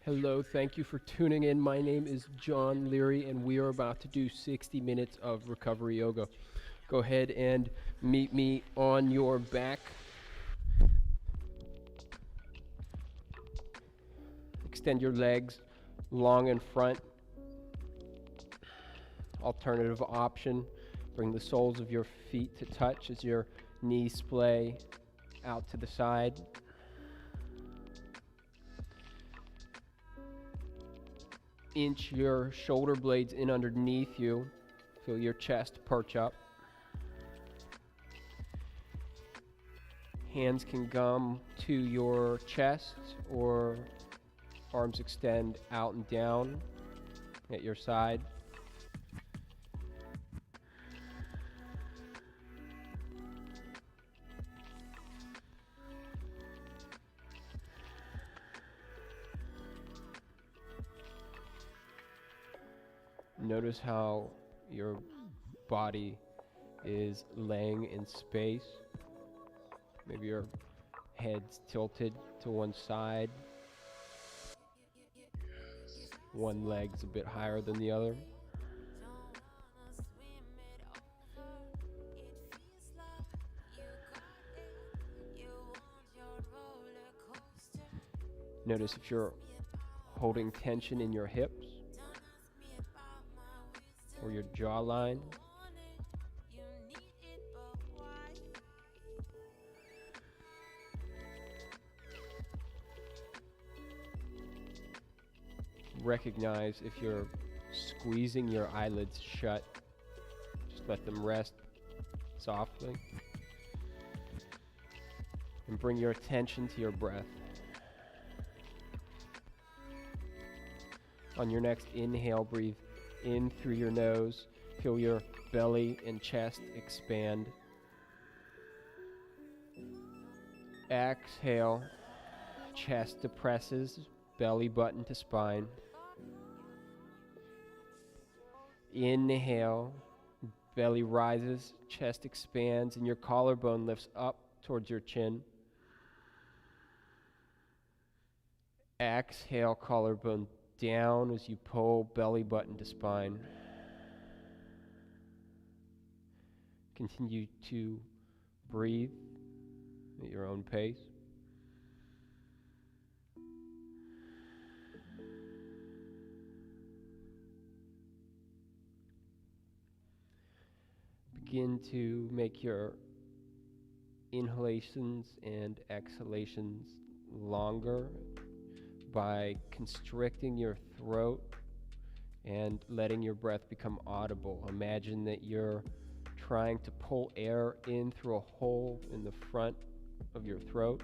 Hello, thank you for tuning in. My name is John Leary, and we are about to do 60 minutes of recovery yoga. Go ahead and meet me on your back. Extend your legs long in front. Alternative option, bring the soles of your feet to touch as your knees splay out to the side. Inch your shoulder blades in underneath you. Feel your chest perch up. Hands can come to your chest or arms extend out and down at your side. Notice how your body is laying in space. Maybe your head's tilted to one side. One leg's a bit higher than the other. Notice if you're holding tension in your hips or your jawline. Recognize if you're squeezing your eyelids shut. Just let them rest softly. And bring your attention to your breath. On your next inhale, breathe in through your nose. Feel your belly and chest expand. Exhale, chest depresses, belly button to spine. Inhale, belly rises, chest expands, and your collarbone lifts up towards your chin. Exhale, collarbone down as you pull belly button to spine. Continue to breathe at your own pace. Begin to make your inhalations and exhalations longer by constricting your throat and letting your breath become audible. Imagine that you're trying to pull air in through a hole in the front of your throat.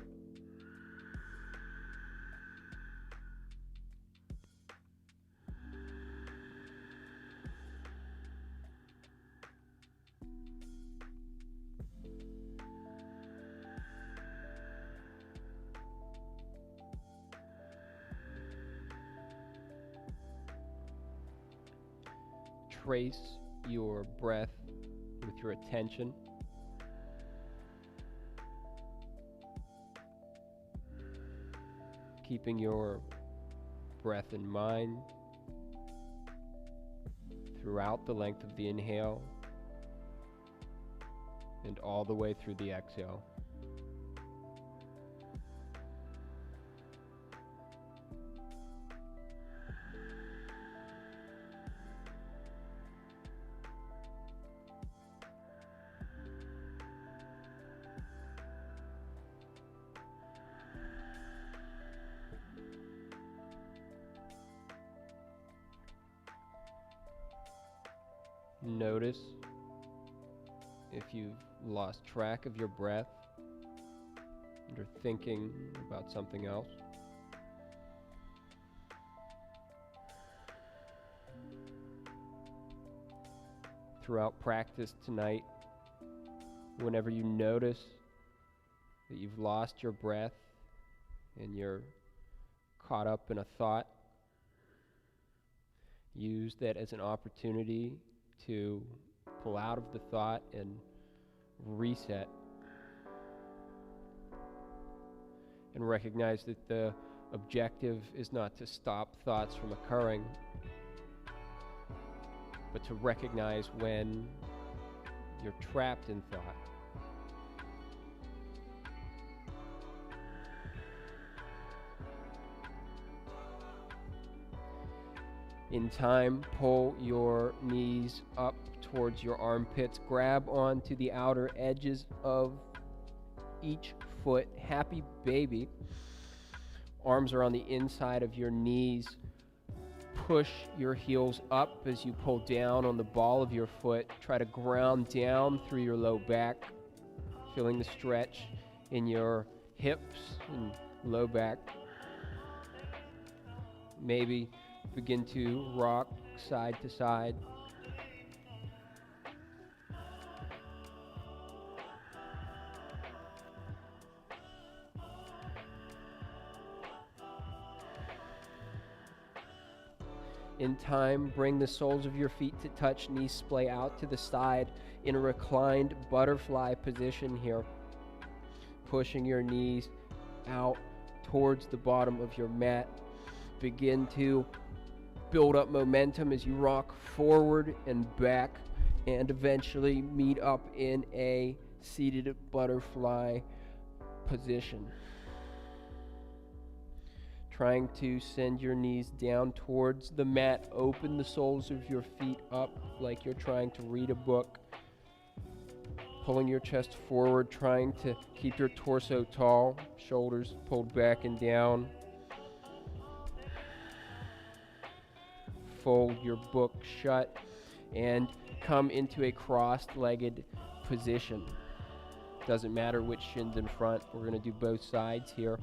Trace your breath with your attention. Keeping your breath in mind throughout the length of the inhale and all the way through the exhale. Notice if you've lost track of your breath and are thinking about something else. Throughout practice tonight, whenever you notice that you've lost your breath and you're caught up in a thought, use that as an opportunity to pull out of the thought and reset. And recognize that the objective is not to stop thoughts from occurring, but to recognize when you're trapped in thought. In time, pull your knees up towards your armpits. Grab onto the outer edges of each foot. Happy baby. Arms are on the inside of your knees. Push your heels up as you pull down on the ball of your foot. Try to ground down through your low back, feeling the stretch in your hips and low back. Maybe begin to rock side to side. In time, bring the soles of your feet to touch, knees splay out to the side in a reclined butterfly position here. Pushing your knees out towards the bottom of your mat. Begin to build up momentum as you rock forward and back and eventually meet up in a seated butterfly position. Trying to send your knees down towards the mat. Open the soles of your feet up like you're trying to read a book. Pulling your chest forward, trying to keep your torso tall, shoulders pulled back and down. Fold your book shut and come into a cross-legged position. Doesn't matter which shin's in front. We're going to do both sides here.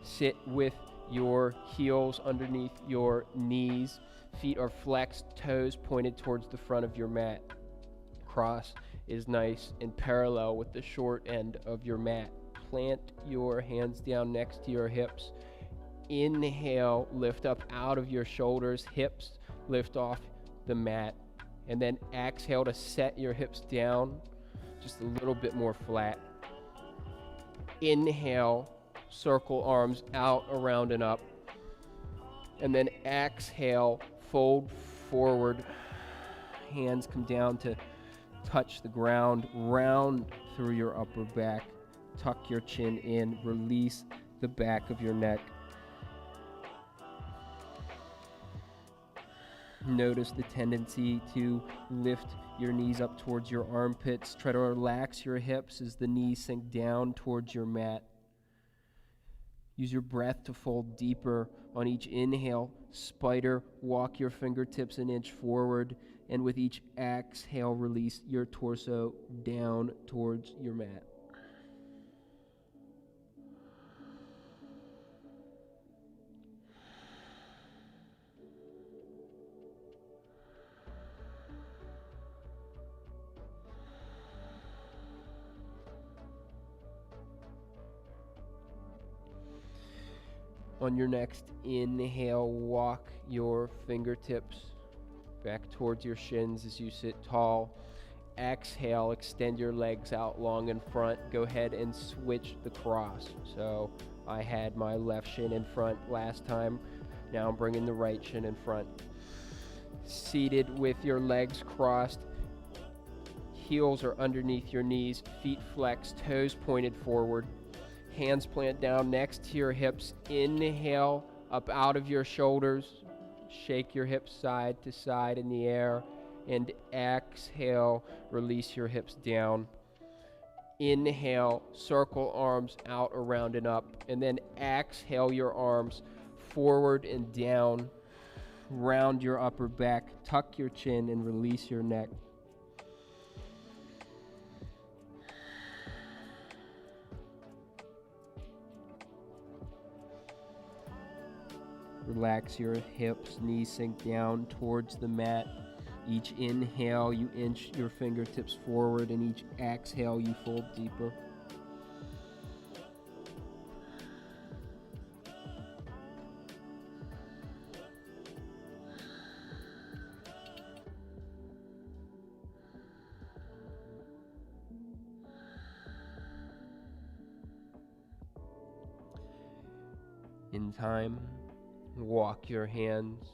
Sit with your heels underneath your knees. Feet are flexed, toes pointed towards the front of your mat. Cross is nice and parallel with the short end of your mat. Plant your hands down next to your hips. Inhale, lift up out of your shoulders, hips lift off the mat, and then exhale to set your hips down just a little bit more flat. Inhale, circle arms out, around, and up, and then exhale, fold forward, hands come down to touch the ground, round through your upper back, tuck your chin in, release the back of your neck. Notice the tendency to lift your knees up towards your armpits. Try to relax your hips as the knees sink down towards your mat. Use your breath to fold deeper on each inhale. Spider, walk your fingertips an inch forward, and with each exhale, release your torso down towards your mat. On your next inhale, walk your fingertips back towards your shins as you sit tall. Exhale, extend your legs out long in front. Go ahead and switch the cross. So I had my left shin in front last time. Now I'm bringing the right shin in front. Seated with your legs crossed. Heels are underneath your knees. Feet flexed, toes pointed forward. Hands plant down next to your hips. Inhale, up out of your shoulders. Shake your hips side to side in the air. And exhale, release your hips down. Inhale, circle arms out, around, and up. And then exhale your arms forward and down. Round your upper back. Tuck your chin and release your neck. Relax your hips, knees sink down towards the mat. Each inhale, you inch your fingertips forward, and each exhale, you fold deeper. In time, walk your hands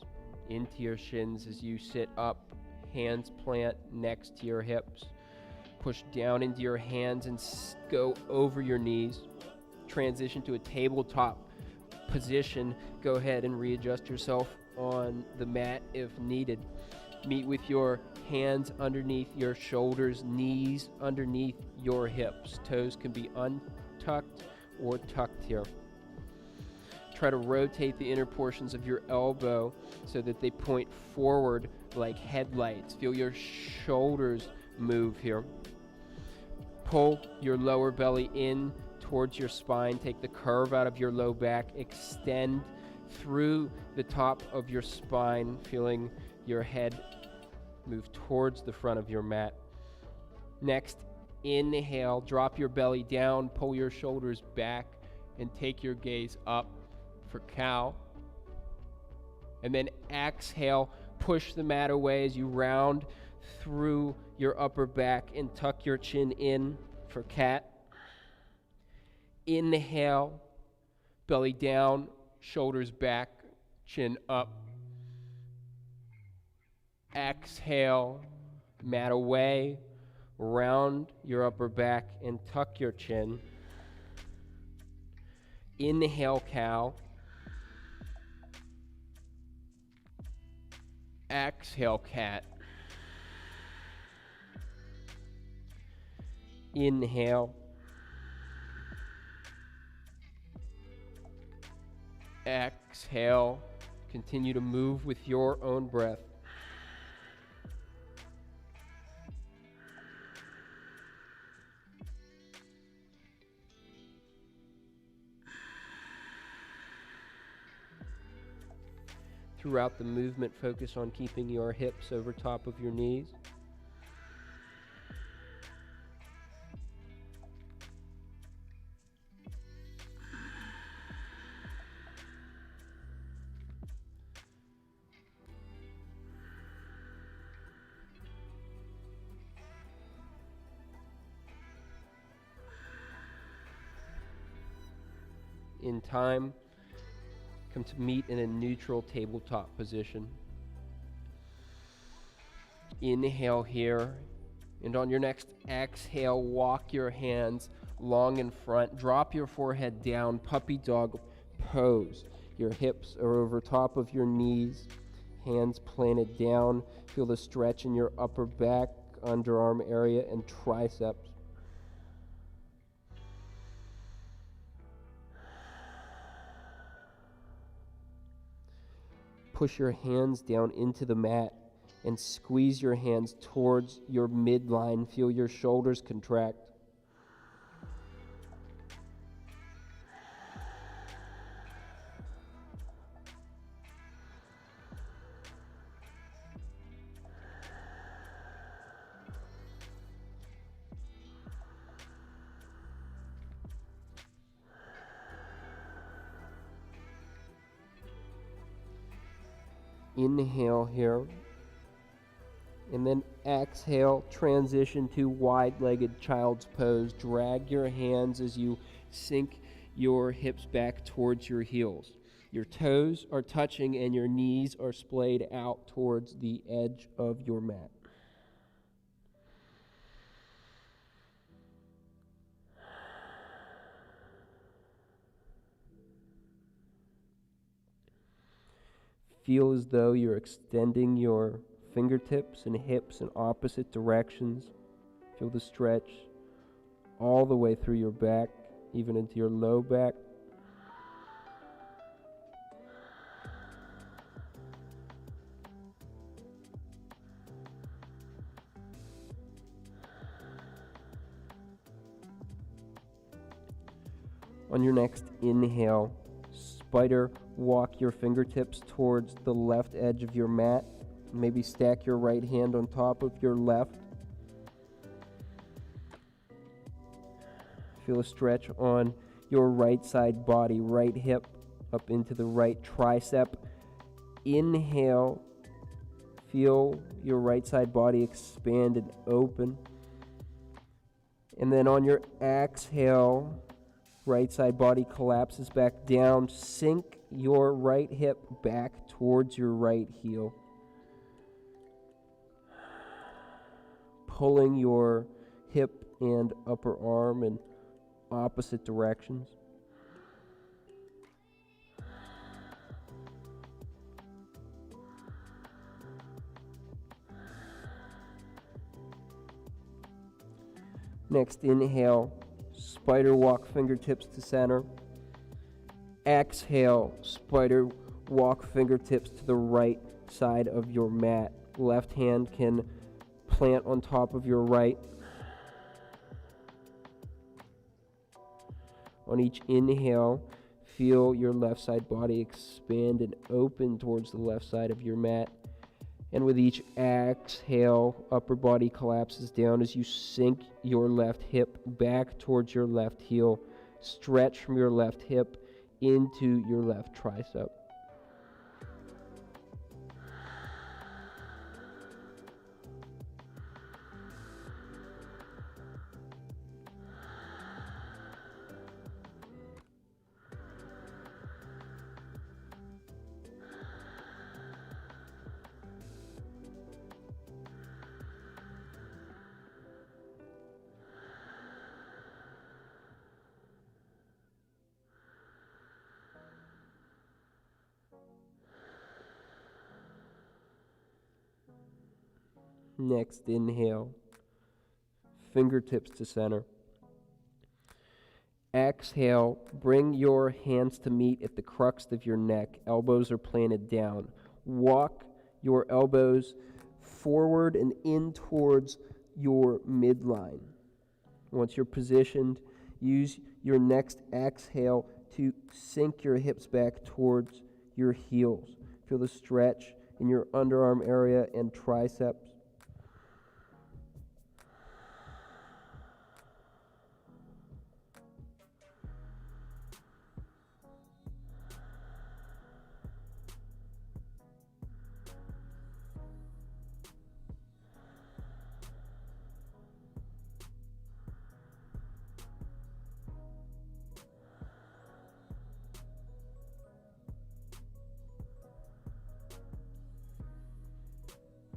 into your shins as you sit up, hands plant next to your hips. Push down into your hands and go over your knees. Transition to a tabletop position. Go ahead and readjust yourself on the mat if needed. Meet with your hands underneath your shoulders, knees underneath your hips. Toes can be untucked or tucked here. Try to rotate the inner portions of your elbow so that they point forward like headlights. Feel your shoulders move here. Pull your lower belly in towards your spine. Take the curve out of your low back. Extend through the top of your spine, feeling your head move towards the front of your mat. Next, inhale, drop your belly down, pull your shoulders back, and take your gaze up for cow. And then exhale, push the mat away as you round through your upper back and tuck your chin in for cat. Inhale, belly down, shoulders back, chin up. Exhale, mat away, round your upper back and tuck your chin. Inhale, cow. Exhale, cat. Inhale. Exhale. Continue to move with your own breath. Throughout the movement, focus on keeping your hips over top of your knees. In time, come to meet in a neutral tabletop position. Inhale here, and on your next exhale, walk your hands long in front. Drop your forehead down, puppy dog pose. Your hips are over top of your knees, hands planted down. Feel the stretch in your upper back, underarm area, and triceps. Push your hands down into the mat and squeeze your hands towards your midline. Feel your shoulders contract. Inhale here, and then exhale, transition to wide-legged child's pose. Drag your hands as you sink your hips back towards your heels. Your toes are touching and your knees are splayed out towards the edge of your mat. Feel as though you're extending your fingertips and hips in opposite directions. Feel the stretch all the way through your back, even into your low back. On your next inhale, spider walk your fingertips towards the left edge of your mat. Maybe stack your right hand on top of your left. Feel a stretch on your right side body, right hip up into the right tricep. Inhale, feel your right side body expand and open. And then on your exhale, Right side body collapses back down. Sink your right hip back towards your right heel. Pulling your hip and upper arm in opposite directions. Next, inhale, spider walk fingertips to center. Exhale, spider walk fingertips to the right side of your mat. Left hand can plant on top of your right. On each inhale, feel your left side body expand and open towards the left side of your mat. And with each exhale, upper body collapses down as you sink your left hip back towards your left heel. Stretch from your left hip into your left tricep. Next, inhale, fingertips to center. Exhale, bring your hands to meet at the crux of your neck. Elbows are planted down. Walk your elbows forward and in towards your midline. Once you're positioned, use your next exhale to sink your hips back towards your heels. Feel the stretch in your underarm area and triceps.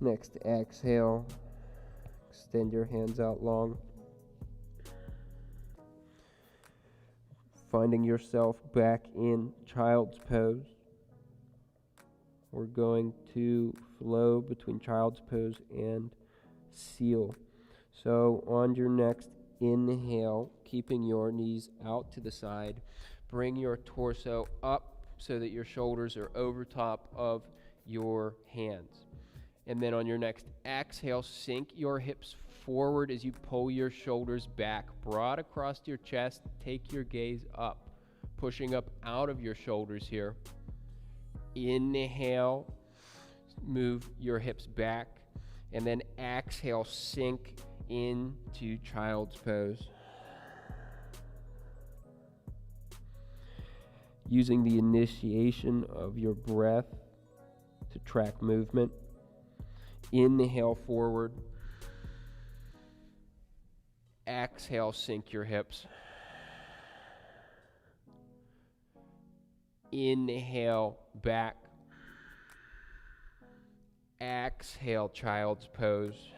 Next, exhale. Extend your hands out long. Finding yourself back in child's pose. We're going to flow between child's pose and seal. So on your next inhale, keeping your knees out to the side, bring your torso up so that your shoulders are over top of your hands. And then on your next exhale, sink your hips forward as you pull your shoulders back, broad across your chest. Take your gaze up, pushing up out of your shoulders here. Inhale, move your hips back, and then exhale, sink into child's pose. Using the initiation of your breath to track movement. Inhale forward. Exhale, sink your hips. Inhale, back. Exhale, child's pose.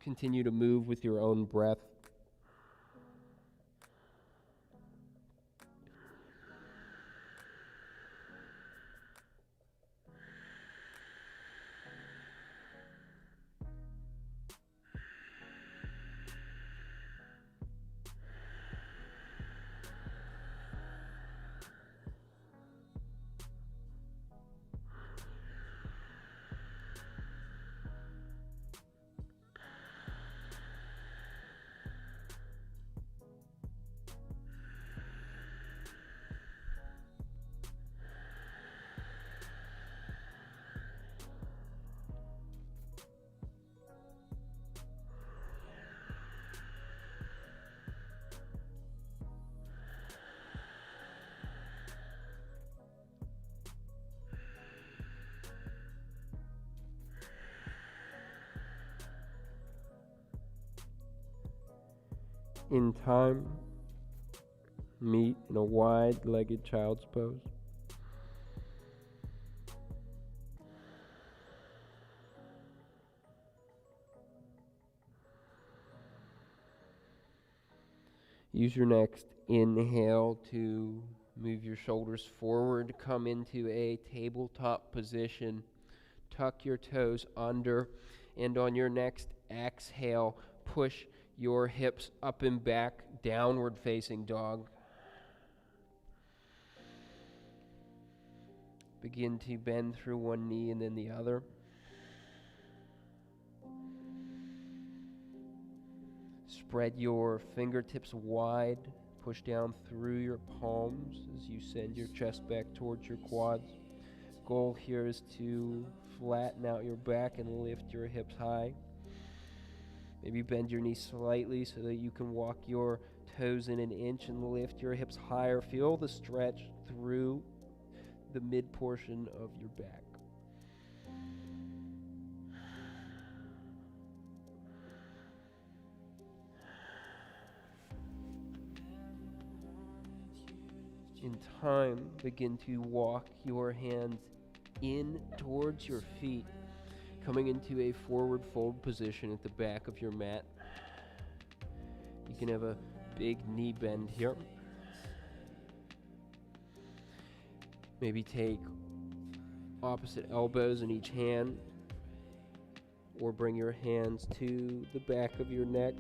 Continue to move with your own breath. In time, Meet in a wide-legged child's pose. Use your next inhale to move your shoulders forward, come into a tabletop position. Tuck your toes under, and on your next exhale, push your hips up and back, downward facing dog. Begin to bend through one knee and then the other. Spread your fingertips wide. Push down through your palms as you send your chest back towards your quads. Goal here is to flatten out your back and lift your hips high. Maybe bend your knees slightly so that you can walk your toes in an inch and lift your hips higher. Feel the stretch through the mid portion of your back. In time, begin to walk your hands in towards your feet, coming into a forward fold position at the back of your mat. You can have a big knee bend here. Maybe take opposite elbows in each hand, or bring your hands to the back of your neck.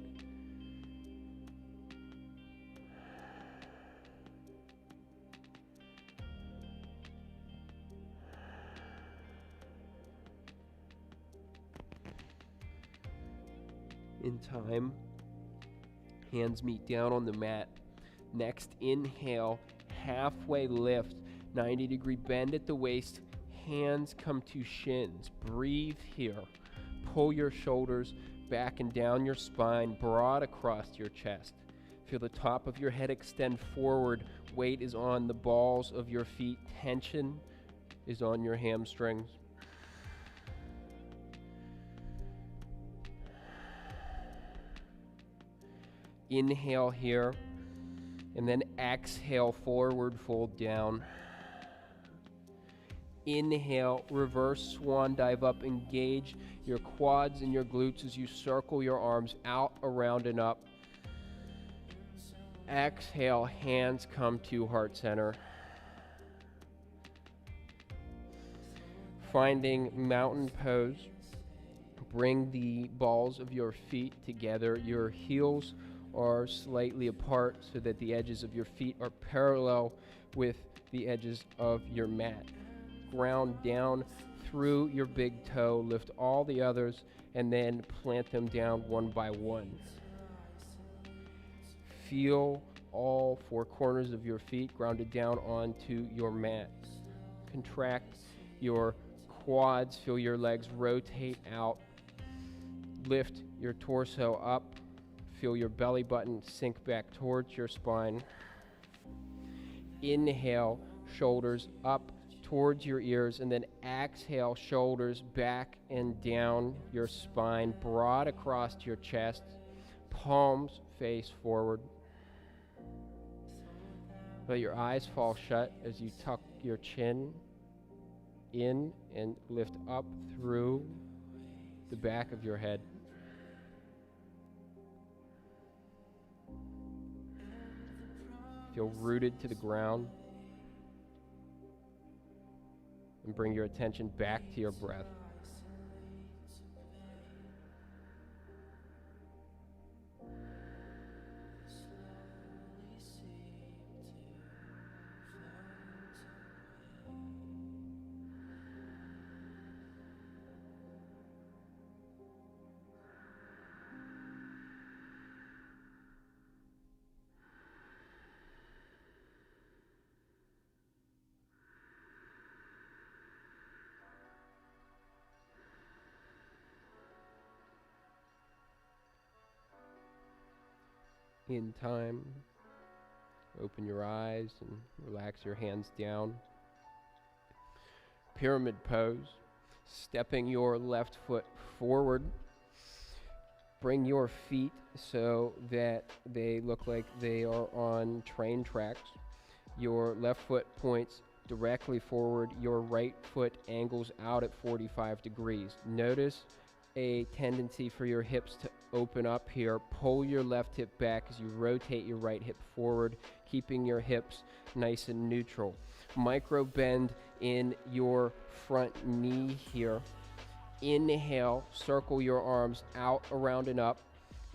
In time, hands meet down on the mat. Next inhale, halfway lift, 90-degree bend at the waist, hands come to shins. Breathe here. Pull your shoulders back and down your spine, broad across your chest. Feel the top of your head extend forward. Weight is on the balls of your feet. Tension is on your hamstrings. Inhale here, and then exhale, forward fold down. Inhale, reverse swan dive up. Engage your quads and your glutes as you circle your arms out, around, and up. Exhale, hands come to heart center. Finding mountain pose, bring the balls of your feet together. Your heels are slightly apart so that the edges of your feet are parallel with the edges of your mat. Ground down through your big toe, lift all the others, and then plant them down one by one. Feel all four corners of your feet grounded down onto your mat. Contract your quads, feel your legs rotate out. Lift your torso up. Feel your belly button sink back towards your spine. Inhale, shoulders up towards your ears, and then exhale, shoulders back and down your spine, broad across your chest, palms face forward. Let your eyes fall shut as you tuck your chin in and lift up through the back of your head. Feel rooted to the ground, and bring your attention back to your breath. In time, open your eyes and relax your hands down. Pyramid pose, stepping your left foot forward, Bring your feet so that they look like they are on train tracks. Your left foot points directly forward. Your right foot angles out at 45 degrees. Notice a tendency for your hips to open up here. Pull your left hip back as you rotate your right hip forward, keeping your hips nice and neutral. Micro bend in your front knee here. Inhale, circle your arms out, around, and up,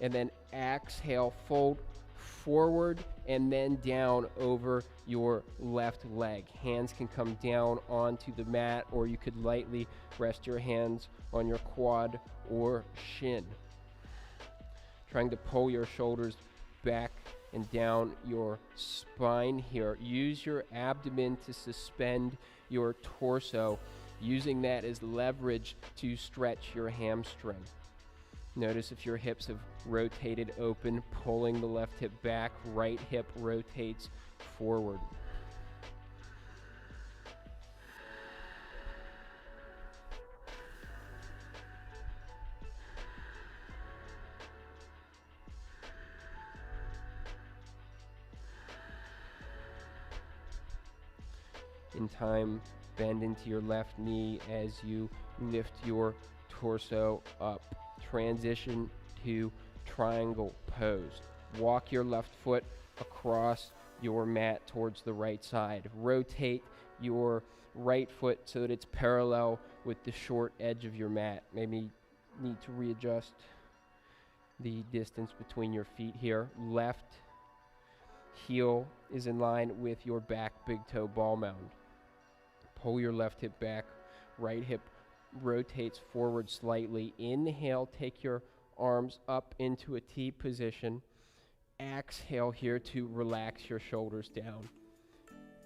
and then exhale, fold forward and then down over your left leg. Hands can come down onto the mat, or you could lightly rest your hands on your quad or shin. Trying to pull your shoulders back and down your spine here. Use your abdomen to suspend your torso, using that as leverage to stretch your hamstring. Notice if your hips have rotated open, pulling the left hip back, right hip rotates forward. In time, bend into your left knee as you lift your torso up. Transition to triangle pose. Walk your left foot across your mat towards the right side. Rotate your right foot so that it's parallel with the short edge of your mat. Maybe need to readjust the distance between your feet here. Left heel is in line with your back big toe ball mound. Pull your left hip back, right hip rotates forward slightly. Inhale, take your arms up into a T position. Exhale here to relax your shoulders down.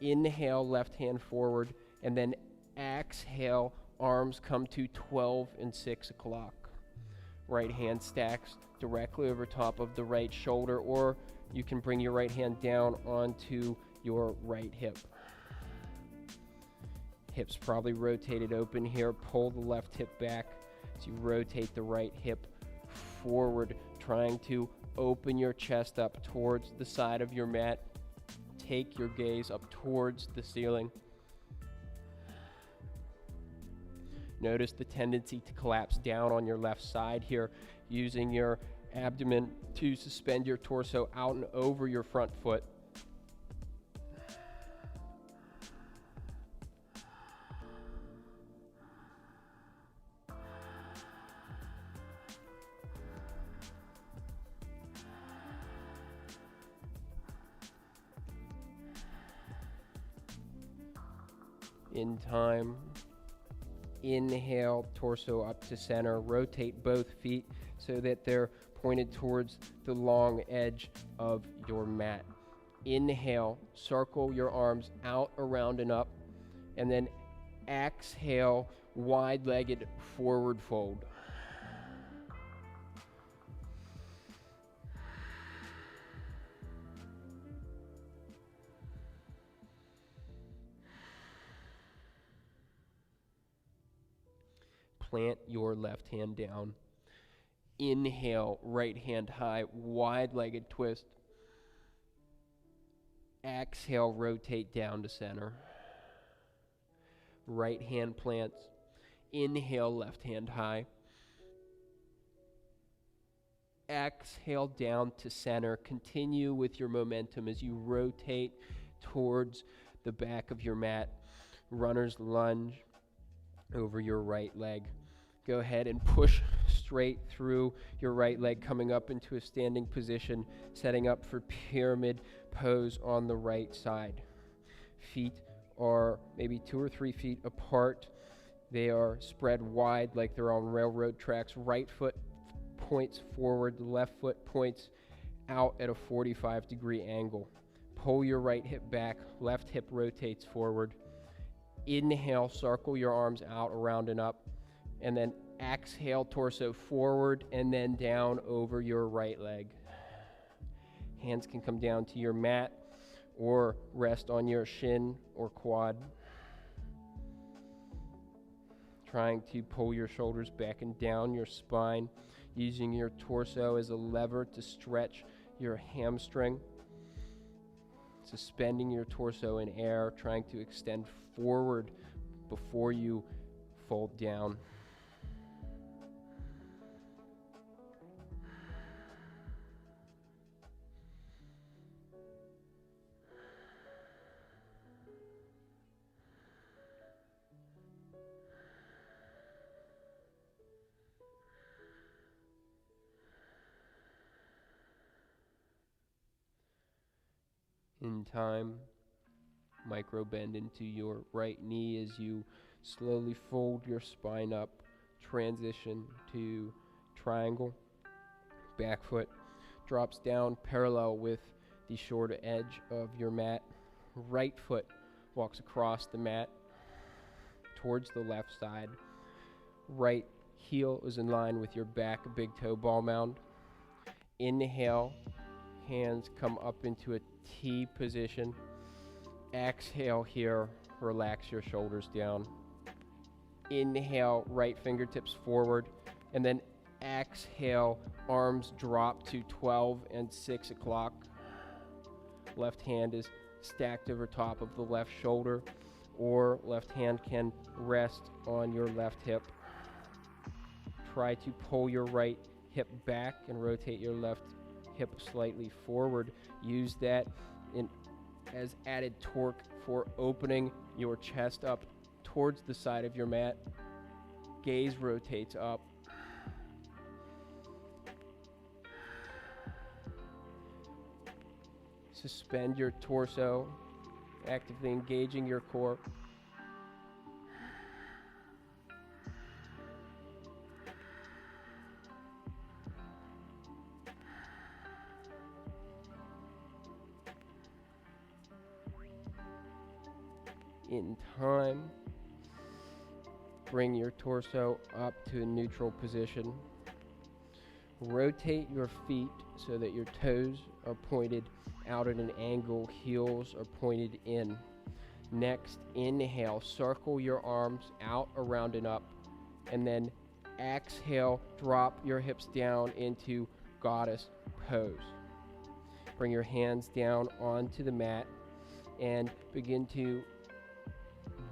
Inhale, left hand forward, and then exhale, arms come to 12 and 6 o'clock. Right hand stacks directly over top of the right shoulder, or you can bring your right hand down onto your right hip. Hips probably rotated open here. Pull the left hip back as you rotate the right hip forward, trying to open your chest up towards the side of your mat. Take your gaze up towards the ceiling. Notice the tendency to collapse down on your left side here, using your abdomen to suspend your torso out and over your front foot. In time, inhale, torso up to center. Rotate both feet so that they're pointed towards the long edge of your mat. Inhale, circle your arms out, around, and up, and then exhale, wide-legged forward fold. Plant your left hand down. Inhale, right hand high, wide-legged twist. Exhale, rotate down to center. Right hand plants. Inhale, left hand high. Exhale, down to center. Continue with your momentum as you rotate towards the back of your mat. Runner's lunge over your right leg. Go ahead and push straight through your right leg, coming up into a standing position, setting up for pyramid pose on the right side. Feet are maybe 2 or 3 feet apart. They are spread wide like they're on railroad tracks. Right foot points forward, the left foot points out at a 45-degree angle. Pull your right hip back, left hip rotates forward. Inhale, circle your arms out, around, and up. And then exhale, torso forward and then down over your right leg. Hands can come down to your mat or rest on your shin or quad. Trying to pull your shoulders back and down your spine. using your torso as a lever to stretch your hamstring, suspending your torso in air, trying to extend forward before you fold down. In time, micro bend into your right knee as you slowly fold your spine up, transition to triangle. Back foot drops down parallel with the shorter edge of your mat. Right foot walks across the mat towards the left side. Right heel is in line with your back, big toe ball mound. Inhale, hands come up into a T position. Exhale here, relax your shoulders down. Inhale, right fingertips forward, and then exhale, arms drop to 12 and 6 o'clock. Left hand is stacked over top of the left shoulder, or left hand can rest on your left hip. Try to pull your right hip back and rotate your left hip slightly forward. Use that as added torque for opening your chest up towards the side of your mat. Gaze rotates up. Suspend your torso, actively engaging your core. In time, bring your torso up to a neutral position. Rotate your feet so that your toes are pointed out at an angle, heels are pointed in. Next, inhale, circle your arms out, around, and up. And then exhale, drop your hips down into goddess pose. Bring your hands down onto the mat and begin to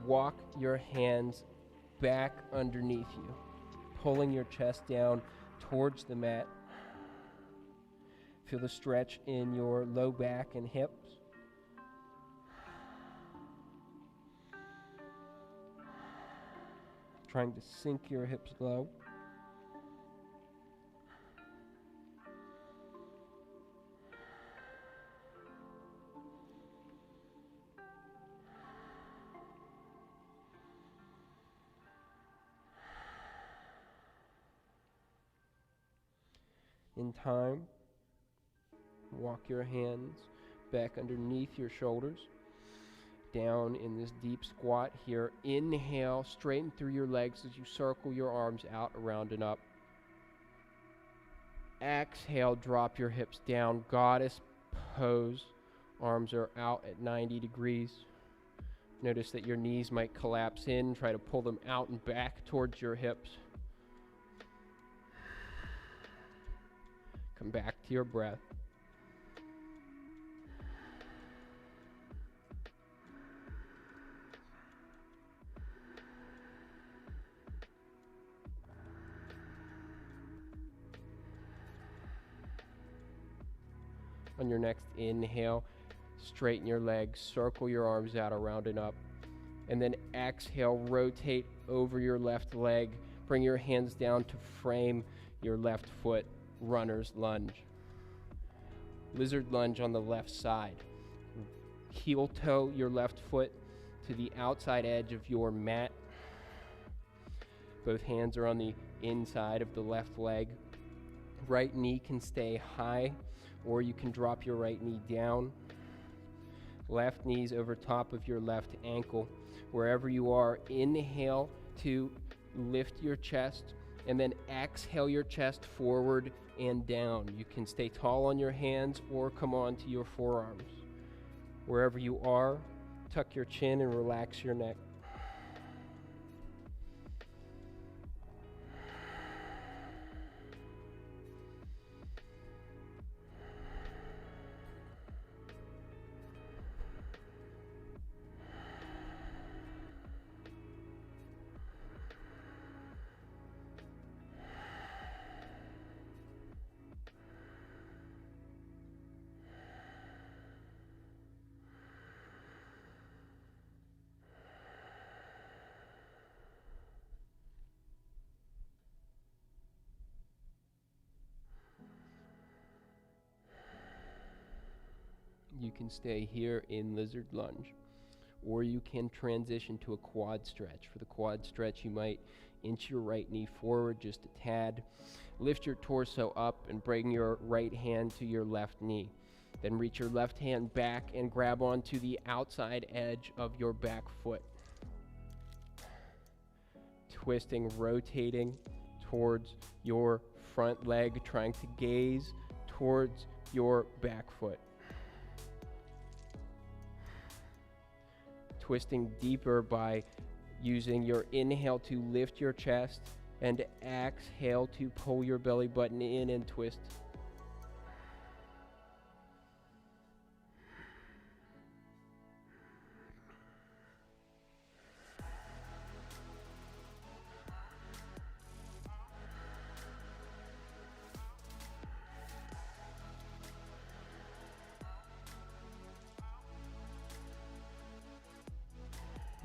walk your hands back underneath you, pulling your chest down towards the mat. Feel the stretch in your low back and hips. Trying to sink your hips low. In time, walk your hands back underneath your shoulders, down in this deep squat here. Inhale, straighten through your legs as you circle your arms out, around, and up. Exhale, drop your hips down, goddess pose. Arms are out at 90 degrees. Notice that your knees might collapse in. Try to pull them out and back towards your hips. Come back to your breath. On your next inhale, straighten your legs, circle your arms out, around, and up. And then exhale, rotate over your left leg. Bring your hands down to frame your left foot. Runner's lunge. Lizard lunge on the left side. Heel toe your left foot to the outside edge of your mat. Both hands are on the inside of the left leg. Right knee can stay high, or you can drop your right knee down. Left knee's over top of your left ankle. Wherever you are, inhale to lift your chest, and then exhale your chest forward and down. You can stay tall on your hands or come onto your forearms. Wherever you are, tuck your chin and relax your neck. You can stay here in lizard lunge, or you can transition to a quad stretch. For the quad stretch, you might inch your right knee forward just a tad, lift your torso up and bring your right hand to your left knee. Then reach your left hand back and grab onto the outside edge of your back foot. Twisting, rotating towards your front leg, trying to gaze towards your back foot. Twisting deeper by using your inhale to lift your chest and exhale to pull your belly button in and twist.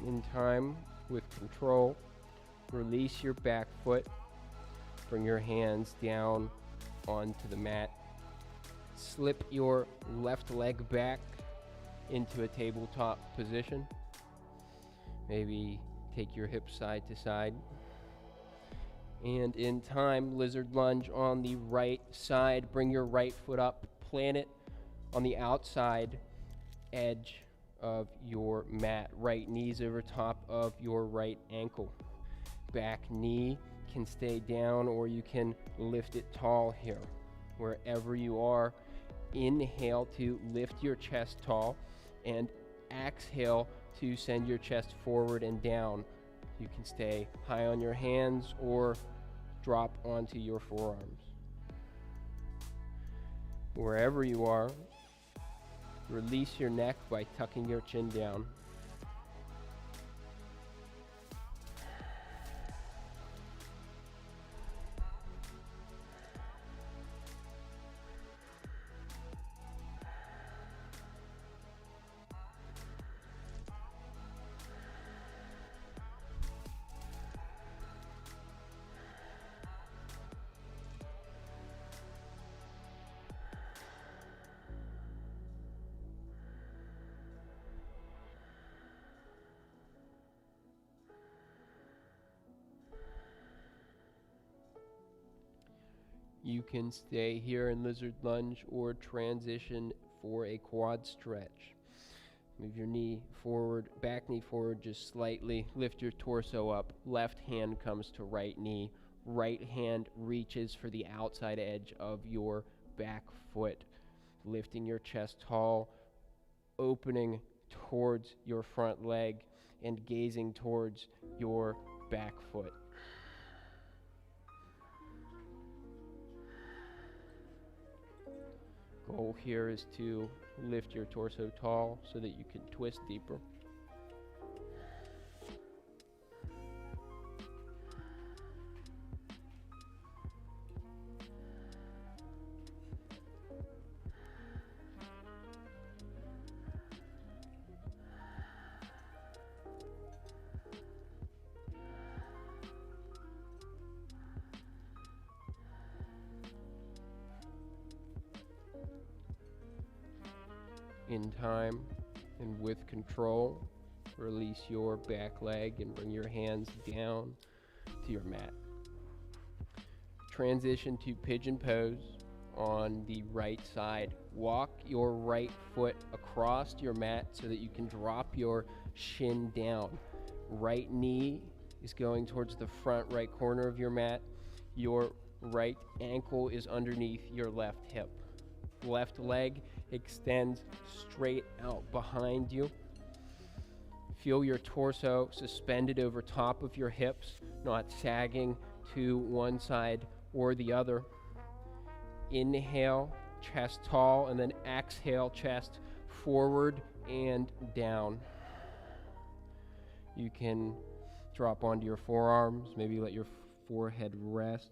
In time, with control, release your back foot, bring your hands down onto the mat, slip your left leg back into a tabletop position, maybe take your hips side to side, and in time, lizard lunge on the right side, bring your right foot up, plant it on the outside edge of your mat. Right knee's over top of your right ankle. Back knee can stay down, or you can lift it tall here. Wherever you are, inhale to lift your chest tall and exhale to send your chest forward and down. You can stay high on your hands or drop onto your forearms. Wherever you are, release your neck by tucking your chin down. You can stay here in lizard lunge or transition for a quad stretch. Move your knee forward, back knee forward just slightly. Lift your torso up. Left hand comes to right knee. Right hand reaches for the outside edge of your back foot. Lifting your chest tall, opening towards your front leg, and gazing towards your back foot. Goal here is to lift your torso tall so that you can twist deeper. In time and with control, release your back leg and bring your hands down to your mat. Transition to pigeon pose on the right side. Walk your right foot across your mat so that you can drop your shin down. Right knee is going towards the front right corner of your mat. Your right ankle is underneath your left hip. Left leg extends straight out behind you. Feel your torso suspended over top of your hips, not sagging to one side or the other. Inhale, chest tall, and then exhale, chest forward and down. You can drop onto your forearms, maybe let your forehead rest.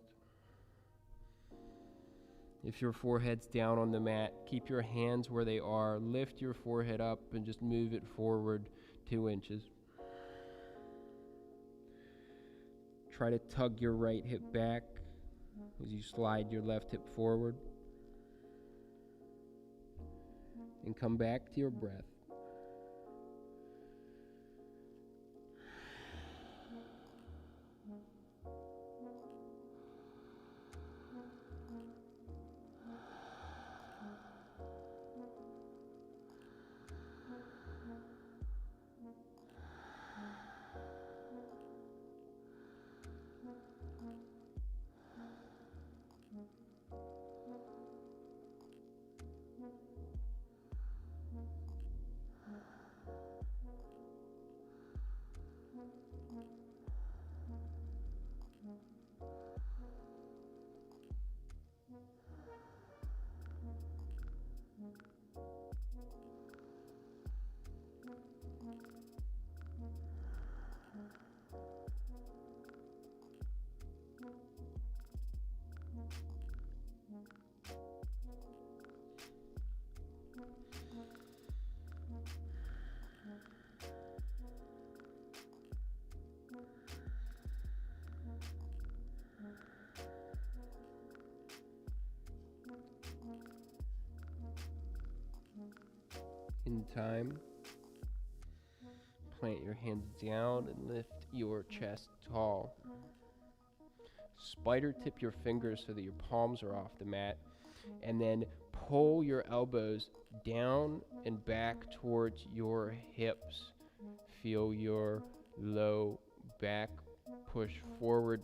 If your forehead's down on the mat, keep your hands where they are. Lift your forehead up and just move it forward 2 inches. Try to tug your right hip back as you slide your left hip forward. and come back to your breath. In time, plant your hands down and lift your chest tall. Spider tip your fingers so that your palms are off the mat, and then pull your elbows down and back towards your hips. Feel your low back push forward.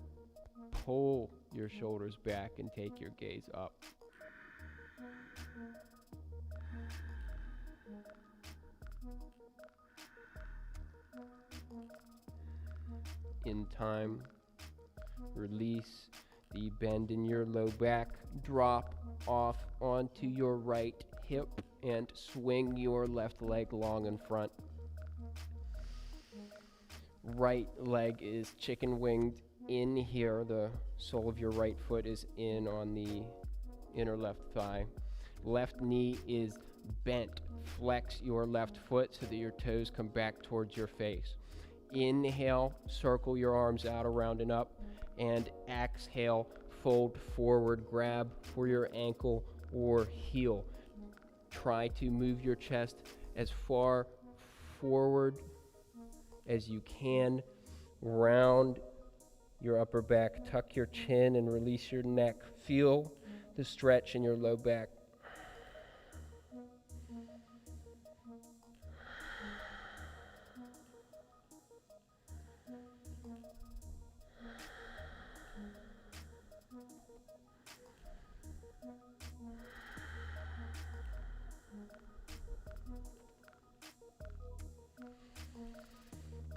Pull your shoulders back and take your gaze up. In time, release the bend in your low back, drop off onto your right hip, and swing your left leg long in front. Right leg is chicken winged in here. The sole of your right foot is in on the inner left thigh. Left knee is bent. Flex your left foot so that your toes come back towards your face. Inhale, circle your arms out around and up, and exhale, fold forward, grab for your ankle or heel. Try to move your chest as far forward as you can. Round your upper back, tuck your chin and release your neck. Feel the stretch in your low back.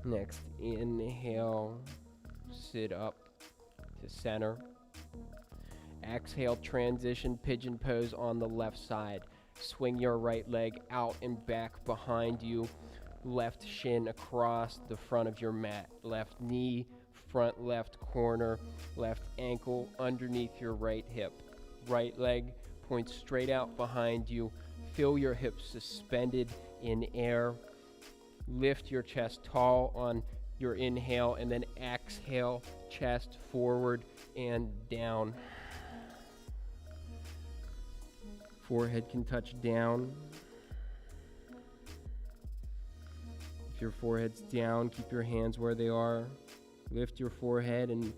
Next, inhale, sit up to center. Exhale, transition pigeon pose on the left side. Swing your right leg out and back behind you. Left shin across the front of your mat. Left knee, front left corner. Left ankle underneath your right hip. Right leg points straight out behind you. Feel your hips suspended in air. Lift your chest tall on your inhale, and then exhale, chest forward and down. Forehead can touch down. If your forehead's down, keep your hands where they are. Lift your forehead and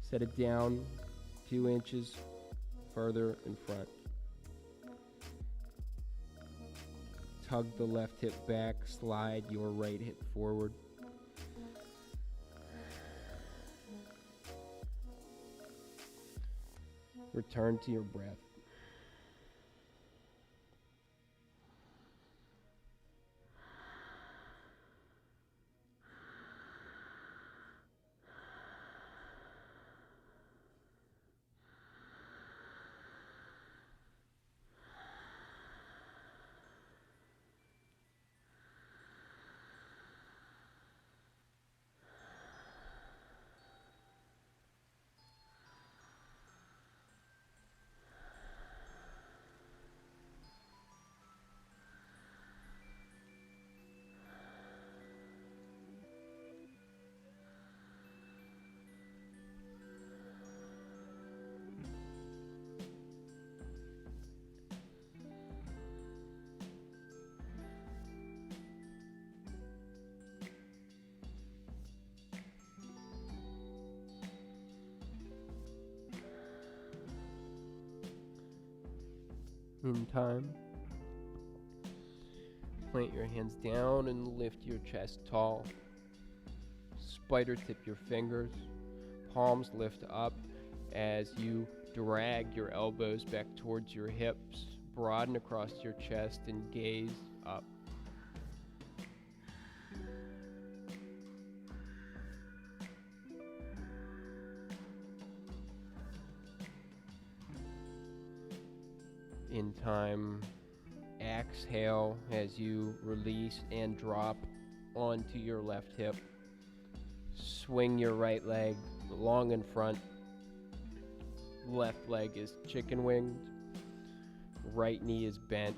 set it down 2 inches further in front. Tug the left hip back, slide your right hip forward. Return to your breath. In time, plant your hands down and lift your chest tall. Spider tip your fingers. Palms lift up as you drag your elbows back towards your hips. Broaden across your chest and gaze up. In time, exhale as you release and drop onto your left hip. Swing your right leg long in front. Left leg is chicken winged. Right knee is bent.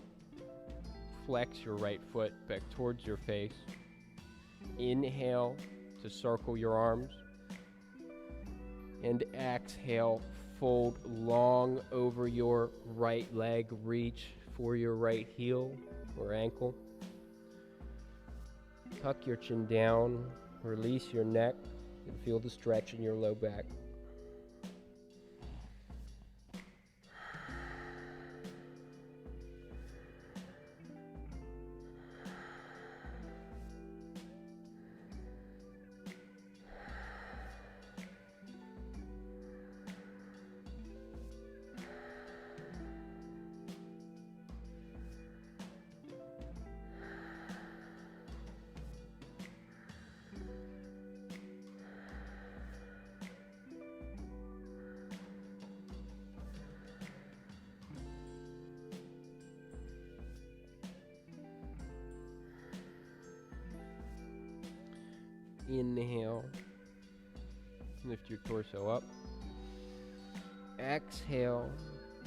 Flex your right foot back towards your face. Inhale to circle your arms. And exhale, fold long over your right leg. Reach for your right heel or ankle. Tuck your chin down. Release your neck and feel the stretch in your low back. Inhale, lift your torso up. Exhale,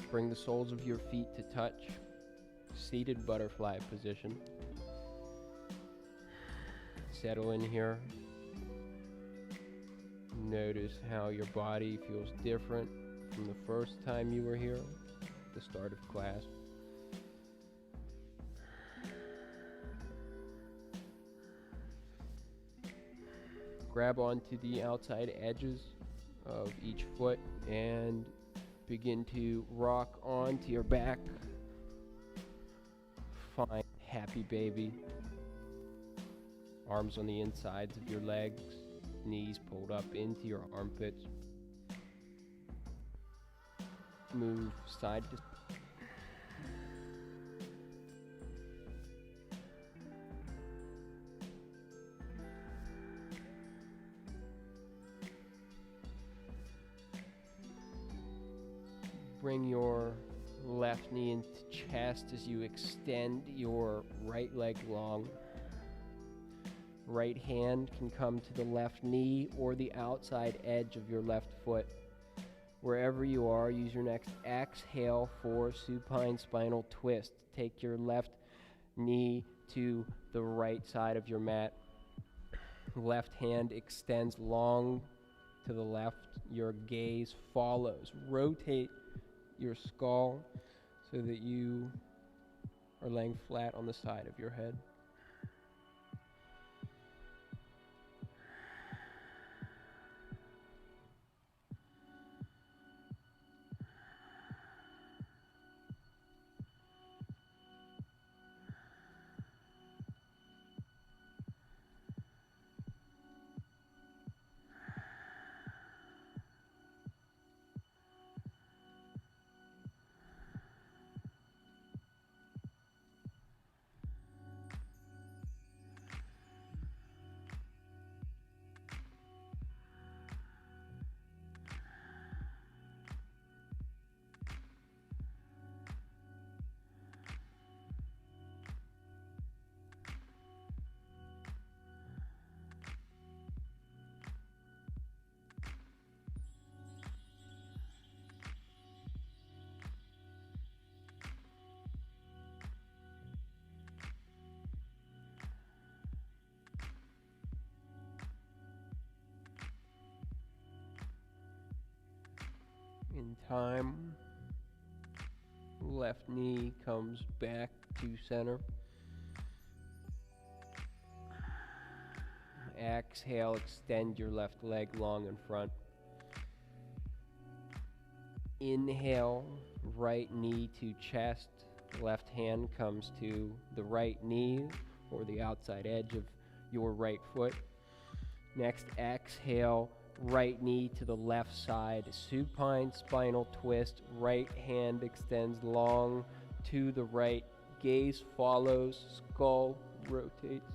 bring the soles of your feet to touch. Seated butterfly position. Settle in here. Notice how your body feels different from the first time you were here, the start of class. Grab onto the outside edges of each foot and begin to rock onto your back. Find happy baby. Arms on the insides of your legs, knees pulled up into your armpits. Move side to side. Bring your left knee into chest as you extend your right leg long. Right hand can come to the left knee or the outside edge of your left foot. Wherever you are, use your next exhale for supine spinal twist. Take your left knee to the right side of your mat. Left hand extends long to the left. Your gaze follows. Rotate your skull so that you are laying flat on the side of your head. In time, left knee comes back to center. Exhale, extend your left leg long in front. Inhale, right knee to chest. Left hand comes to the right knee or the outside edge of your right foot. Next, exhale, right knee to the left side, supine spinal twist. Right hand extends long to the right. Gaze follows, skull rotates.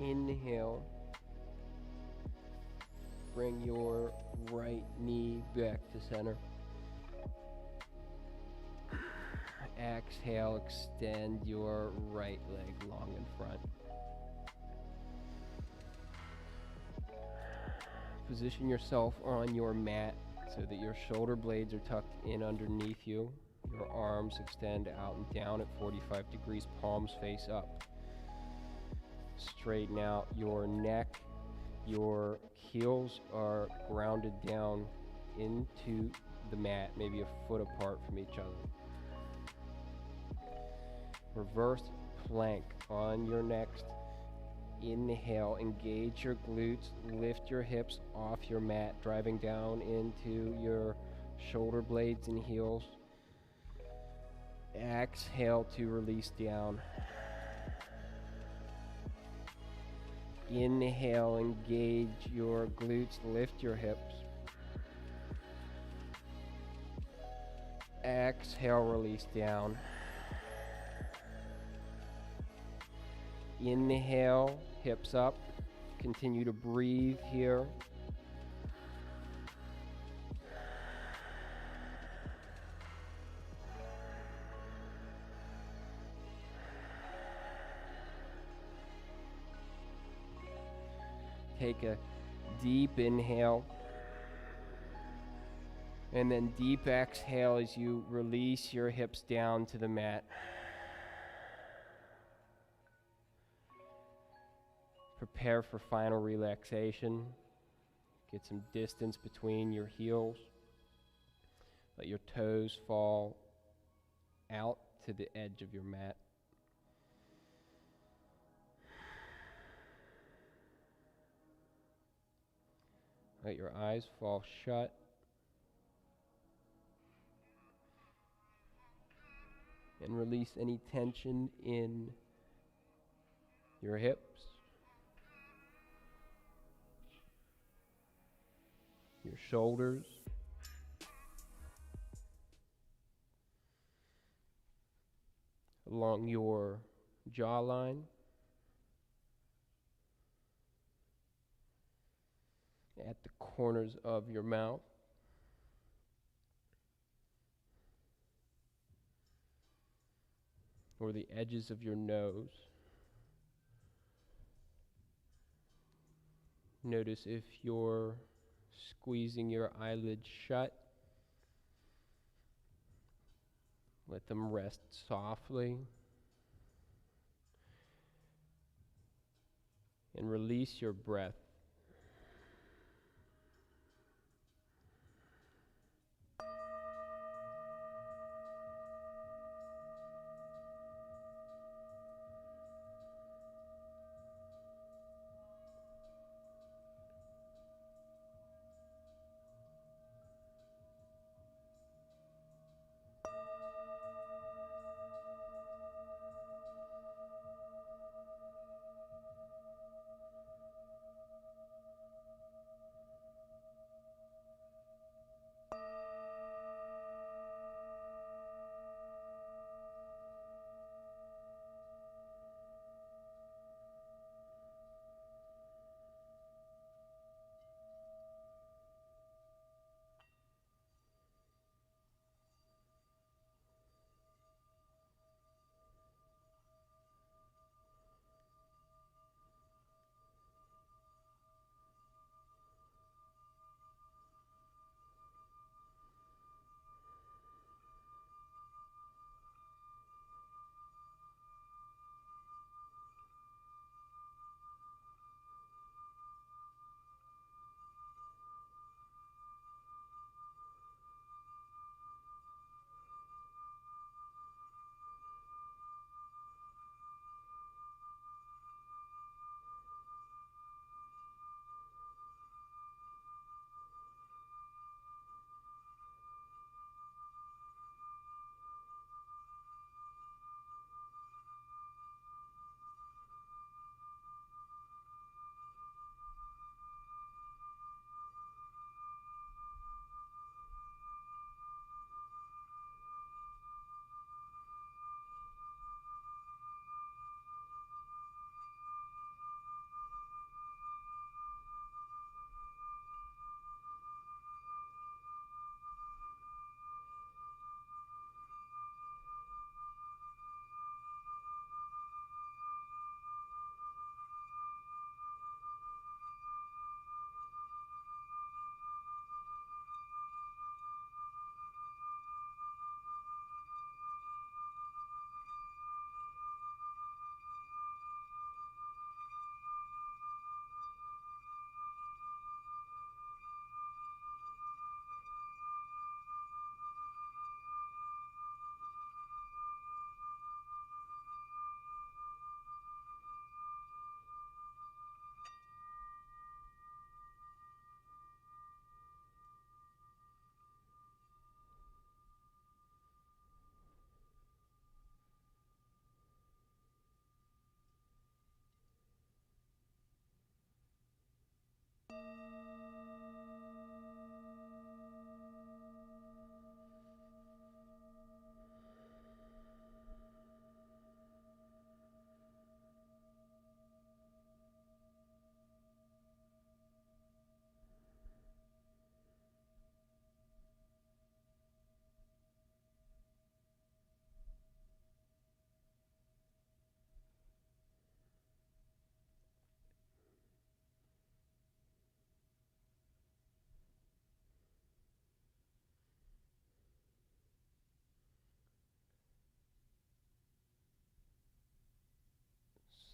Inhale. Bring your right knee back to center. Exhale, extend your right leg long in front. Position yourself on your mat so that your shoulder blades are tucked in underneath you. Your arms extend out and down at 45 degrees, palms face up. Straighten out your neck. Your heels are grounded down into the mat, maybe a foot apart from each other. Reverse plank on your next inhale. Engage your glutes, lift your hips off your mat, driving down into your shoulder blades and heels. Exhale to release down. Inhale, engage your glutes, lift your hips. Exhale, release down. Inhale, hips up. Continue to breathe here. Take a deep inhale. And then deep exhale as you release your hips down to the mat. Prepare for final relaxation. Get some distance between your heels. Let your toes fall out to the edge of your mat. Let your eyes fall shut. And release any tension in your hips, your shoulders, along your jawline, at the corners of your mouth. Or the edges of your nose. Notice if you're squeezing your eyelids shut. Let them rest softly. And release your breath.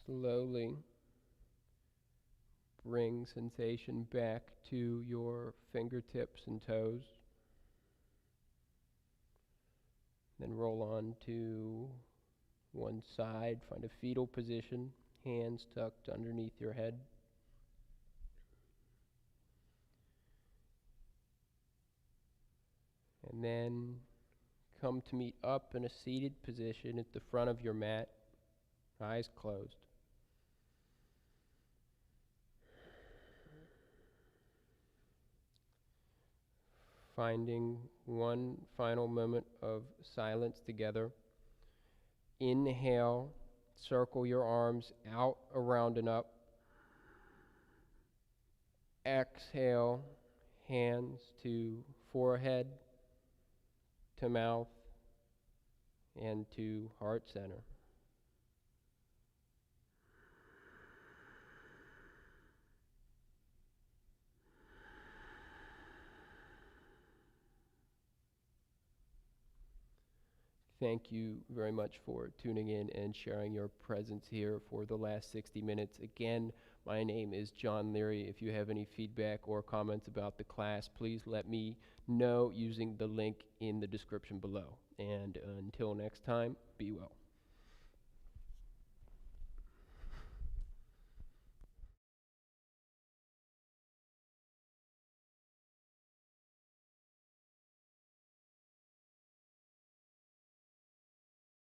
Slowly bring sensation back to your fingertips and toes. Then roll on to one side, find a fetal position, hands tucked underneath your head. And then come to meet up in a seated position at the front of your mat, eyes closed. Finding one final moment of silence together. Inhale, circle your arms out, around, and up. Exhale, hands to forehead, to mouth, and to heart center. Thank you very much for tuning in and sharing your presence here for the last 60 minutes. Again, my name is John Leary. If you have any feedback or comments about the class, please let me know using the link in the description below. And until next time, be well.